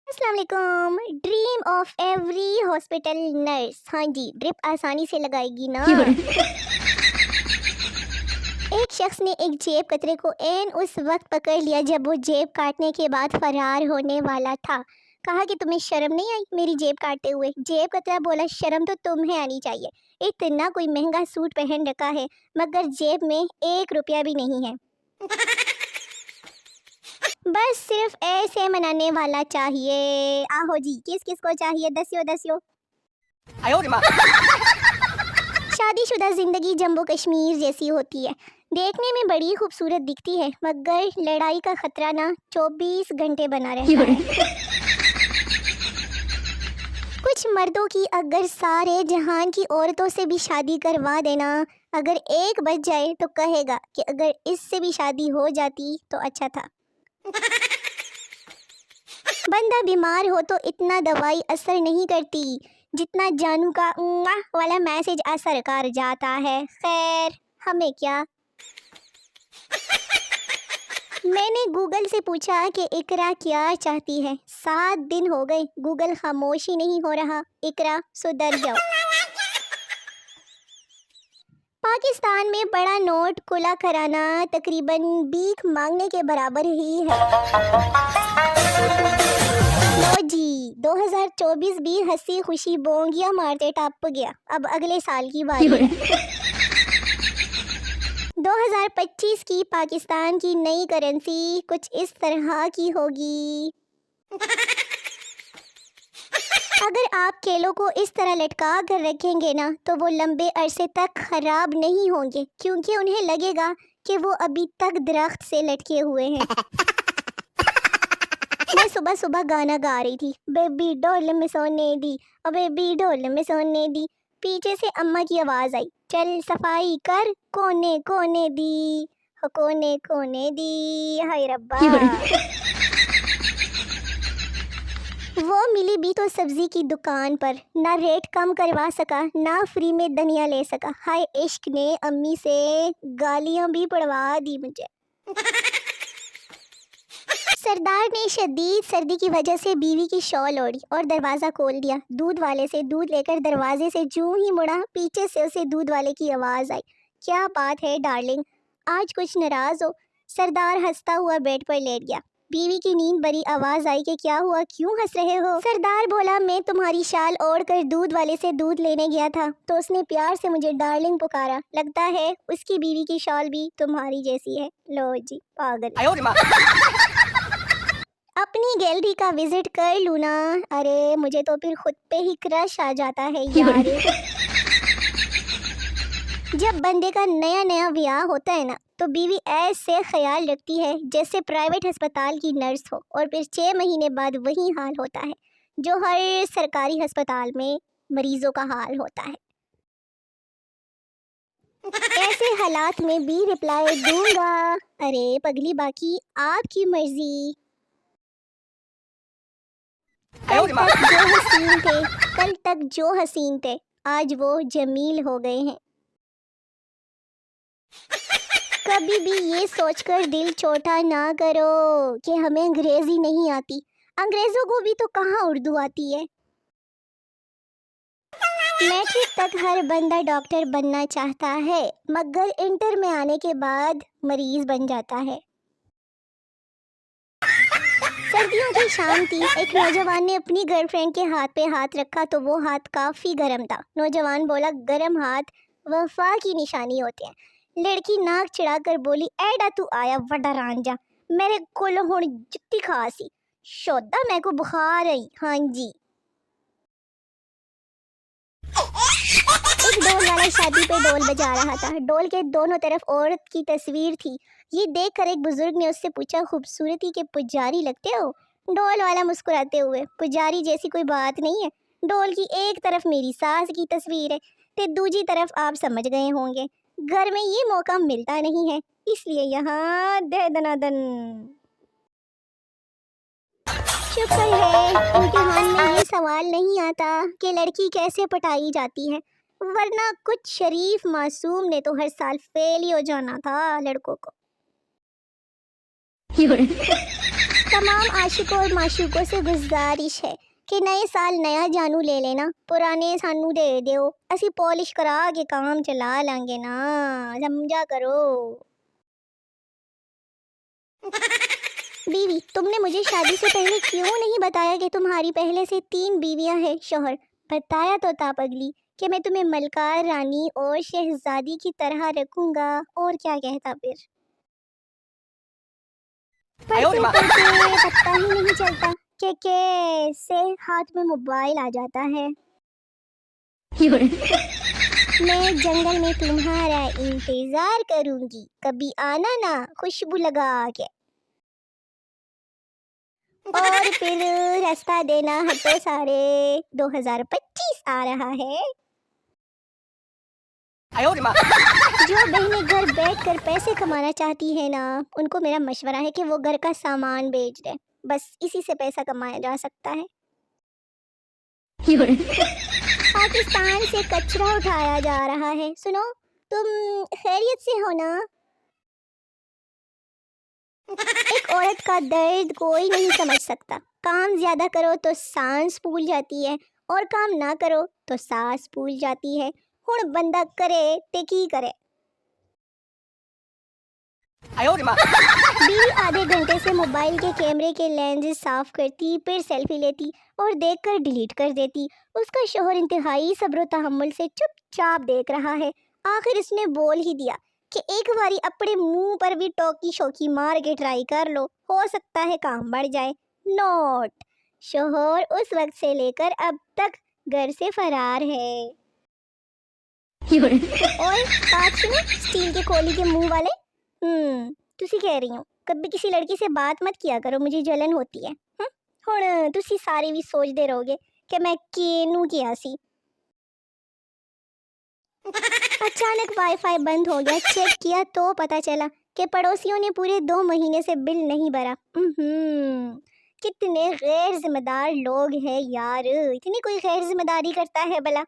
अस्सलाम वालेकुम। Dream of every hospital nurse. हाँ जी, ड्रिप आसानी से लगाएगी ना। एक शख्स ने एक जेब कतरे को ऐन उस वक्त पकड़ लिया जब वो जेब काटने के बाद फरार होने वाला था। कहा कि तुम्हें शर्म नहीं आई मेरी जेब काटते हुए। जेब कतरा बोला, शर्म तो तुम्हें आनी चाहिए, इतना कोई महंगा सूट पहन रखा है मगर जेब में 1 रुपया भी नहीं है। बस सिर्फ ऐसे मनाने वाला चाहिए। आहो जी, किस किस को चाहिए, दस्यो दस्यो। शादीशुदा जिंदगी जम्मू कश्मीर जैसी होती है, देखने में बड़ी खूबसूरत दिखती है मगर लड़ाई का खतरा ना 24 घंटे बना रहता है। कुछ मर्दों की अगर सारे जहान की औरतों से भी शादी करवा देना, अगर एक बच जाए तो कहेगा कि अगर इससे भी शादी हो जाती तो अच्छा था। बंदा बीमार हो तो इतना दवाई असर नहीं करती जितना जानू का वाला मैसेज असर कर जाता है। खैर, हमें क्या। मैंने गूगल से पूछा कि इकरा क्या चाहती है। 7 दिन हो गए, गूगल खामोश ही नहीं हो रहा। इकरा सुधर जाओ। पाकिस्तान में बड़ा नोट खुला कराना तकरीबन भीख मांगने के बराबर ही है। लो जी, 2024 भी हंसी खुशी बोंगियां मारते टप गया। अब अगले साल की बारी है। 2025 की पाकिस्तान की नई करेंसी कुछ इस तरह की होगी। अगर आप केलों को इस तरह लटका कर रखेंगे ना तो वो लंबे अरसे तक खराब नहीं होंगे, क्योंकि उन्हें लगेगा कि वो अभी तक दरख्त से लटके हुए हैं। मैं सुबह सुबह गाना गा रही थी, बेबी डोल में सोने दी, और बेबी डोल में सोने दी। पीछे से अम्मा की आवाज़ आई, चल सफाई कर, कोने कोने दी, हो कोने कोने दी। हाय रब्बा। वो मिली भी तो सब्जी की दुकान पर, ना रेट कम करवा सका ना फ्री में धनिया ले सका। हाय इश्क ने अम्मी से गालियां भी पड़वा दी मुझे। सरदार ने शदीद सर्दी की वजह से बीवी की शॉल ओढ़ी और दरवाज़ा खोल दिया। दूध वाले से दूध लेकर दरवाजे से जूं ही मुड़ा, पीछे से उसे दूध वाले की आवाज़ आई, क्या बात है डार्लिंग, आज कुछ नाराज़ हो। सरदार हंसता हुआ बेड पर लेट गया। बीवी की नींद भरी आवाज़ आई कि क्या हुआ, क्यों हंस रहे हो। सरदार बोला, मैं तुम्हारी शाल ओढ़ कर दूध वाले से दूध लेने गया था तो उसने प्यार से मुझे डार्लिंग पुकारा। लगता है उसकी बीवी की शॉल भी तुम्हारी जैसी है। लो जी, पागल। अपनी गैलरी का विजिट कर लूँ ना, अरे मुझे तो फिर खुद पे ही क्रश आ जाता है यार। जब बंदे का नया नया ब्याह होता है ना तो बीवी ऐसे ख्याल रखती है जैसे प्राइवेट अस्पताल की नर्स हो, और फिर 6 महीने बाद वही हाल होता है जो हर सरकारी अस्पताल में मरीजों का हाल होता है। ऐसे हालात में भी रिप्लाई दूंगा, अरे पगली बाकी आपकी मर्जी। कल तक जो हसीन थे आज वो जमील हो गए हैं। कभी भी ये सोचकर दिल छोटा ना करो कि हमें अंग्रेजी नहीं आती, अंग्रेजों को भी तो कहाँ उर्दू आती है। मैट्रिक तक हर बंदा डॉक्टर बनना चाहता है मगर इंटर में आने के बाद मरीज बन जाता है। सर्दियों की शाम थी, एक नौजवान ने अपनी गर्लफ्रेंड के हाथ पे हाथ रखा तो वो हाथ काफ़ी गर्म था। नौजवान बोला, गर्म हाथ वफा की निशानी होते हैं। लड़की नाक चिढ़ाकर बोली, एडा तू आया वड्डा रांझा, मेरे कोल हुण जुत्ती खासी, शोदा मैं को बुखार आई। हाँ जी। एक ढोल वाला शादी पे ढोल बजा रहा था, ढोल के दोनों तरफ औरत की तस्वीर थी। ये देखकर एक बुजुर्ग ने उससे पूछा, खूबसूरती के पुजारी लगते हो। ढोल वाला मुस्कुराते हुए, पुजारी जैसी कोई बात नहीं है, ढोल की एक तरफ मेरी सास की तस्वीर है तो दूसरी तरफ आप समझ गए होंगे, घर में ये मौका मिलता नहीं है इसलिए यहाँ दे दनादन। शुक्र है इम्तिहान में ये सवाल नहीं आता कि लड़की कैसे पटाई जाती है, वरना कुछ शरीफ मासूम ने तो हर साल फेल ही हो जाना था लड़कों को। तमाम आशिकों और माशूकों से गुजारिश है कि नए साल नया जानू ले लेना, पुराने सानू दे दो, असी पॉलिश करा के काम चला लेंगे ना, समझा करो। बीवी, तुमने मुझे शादी से पहले क्यों नहीं बताया कि तुम्हारी पहले से 3 बीवियां हैं? शोहर, बताया तो था पगली कि मैं तुम्हें मलकार रानी और शहजादी की तरह रखूंगा, और क्या कहता फिर। पढ़ते पढ़ते पता ही नहीं चलता कि कैसे हाथ में मोबाइल आ जाता है। मैं जंगल में तुम्हारा इंतजार करूंगी, कभी आना ना खुशबू लगा के, और फिर रास्ता देना हटो सारे, 2025 आ रहा है। जो बहनें घर बैठकर पैसे कमाना चाहती है ना, उनको मेरा मशवरा है कि वो घर का सामान बेच दे, बस इसी से पैसा कमाया जा सकता है। पाकिस्तान से कचरा उठाया जा रहा है, सुनो, तुम खैरियत से हो ना? एक औरत का दर्द कोई नहीं समझ सकता। काम ज्यादा करो तो सांस फूल जाती है, और काम ना करो तो सांस फूल जाती है। हुण बंदा करे ते की करे। बीवी आधे घंटे से मोबाइल के कैमरे के लेंस साफ करती, फिर सेल्फी लेती और देखकर डिलीट कर देती। उसका शोहर इंतहाई सब्र तहम्मुल से चुपचाप देख रहा है। आखिर उसने बोल ही दिया कि एक बारी अपने मुंह पर भी टोकी शोकी मार के ट्राई कर लो, हो सकता है काम बढ़ जाए। नोट, शोहर उस वक्त से लेकर अब तक घर से फरार है। और बात सुनो, स्टील के कोली के मुंह वाले, तुसी कह रही हूँ कभी किसी लड़की से बात मत किया करो, मुझे जलन होती है। हुण तुसी सारे भी सोचते रहोगे कि मैं केनू किया सी। अचानक वाईफाई बंद हो गया, चेक किया तो पता चला कि पड़ोसियों ने पूरे 2 महीने से बिल नहीं भरा। कितने गैर जिम्मेदार लोग हैं यार, इतनी कोई गैर जिम्मेदारी करता है भला।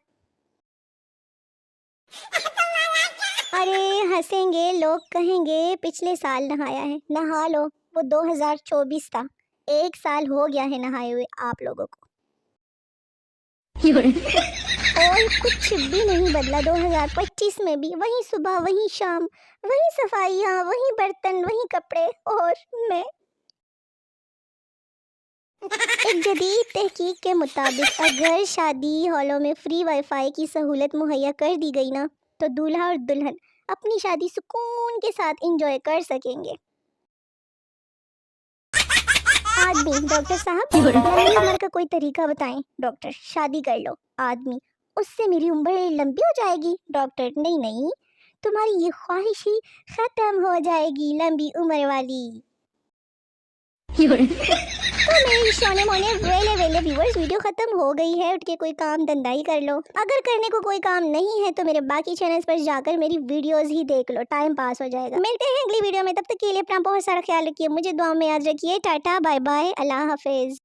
अरे हंसेंगे लोग, कहेंगे पिछले साल नहाया है, नहा लो, वो 2024 था, 1 साल हो गया है नहाए हुए आप लोगों को। और कुछ भी नहीं बदला 2025 में भी, वही सुबह वही शाम, वही सफाइयाँ, वही बर्तन, वही कपड़े, और मैं। एक जदीद तहकीक के मुताबिक अगर शादी हॉलों में फ्री वाईफाई की सहूलत मुहैया कर दी गई ना, तो दूल्हा और दुल्हन अपनी शादी सुकून के साथ एंजॉय कर सकेंगे। आदमी, डॉक्टर साहब लंबी उम्र का कोई तरीका बताएं। डॉक्टर, शादी कर लो। आदमी, उससे मेरी उम्र लंबी हो जाएगी। डॉक्टर, नहीं नहीं, तुम्हारी ये ख्वाहिश ही खत्म हो जाएगी लंबी उम्र वाली। तो मेरे सोने मोने वेले व्यूअर्स, वीडियो खत्म हो गई है, उठ के कोई काम धंधा ही कर लो। अगर करने को कोई काम नहीं है तो मेरे बाकी चैनल्स पर जाकर मेरी वीडियोस ही देख लो, टाइम पास हो जाएगा। मिलते हैं अगली वीडियो में, तब तक के लिए अपना बहुत सारा ख्याल रखिए, मुझे दुआ में याद रखिए। टाटा बाय बाय, अल्लाह हाफिज।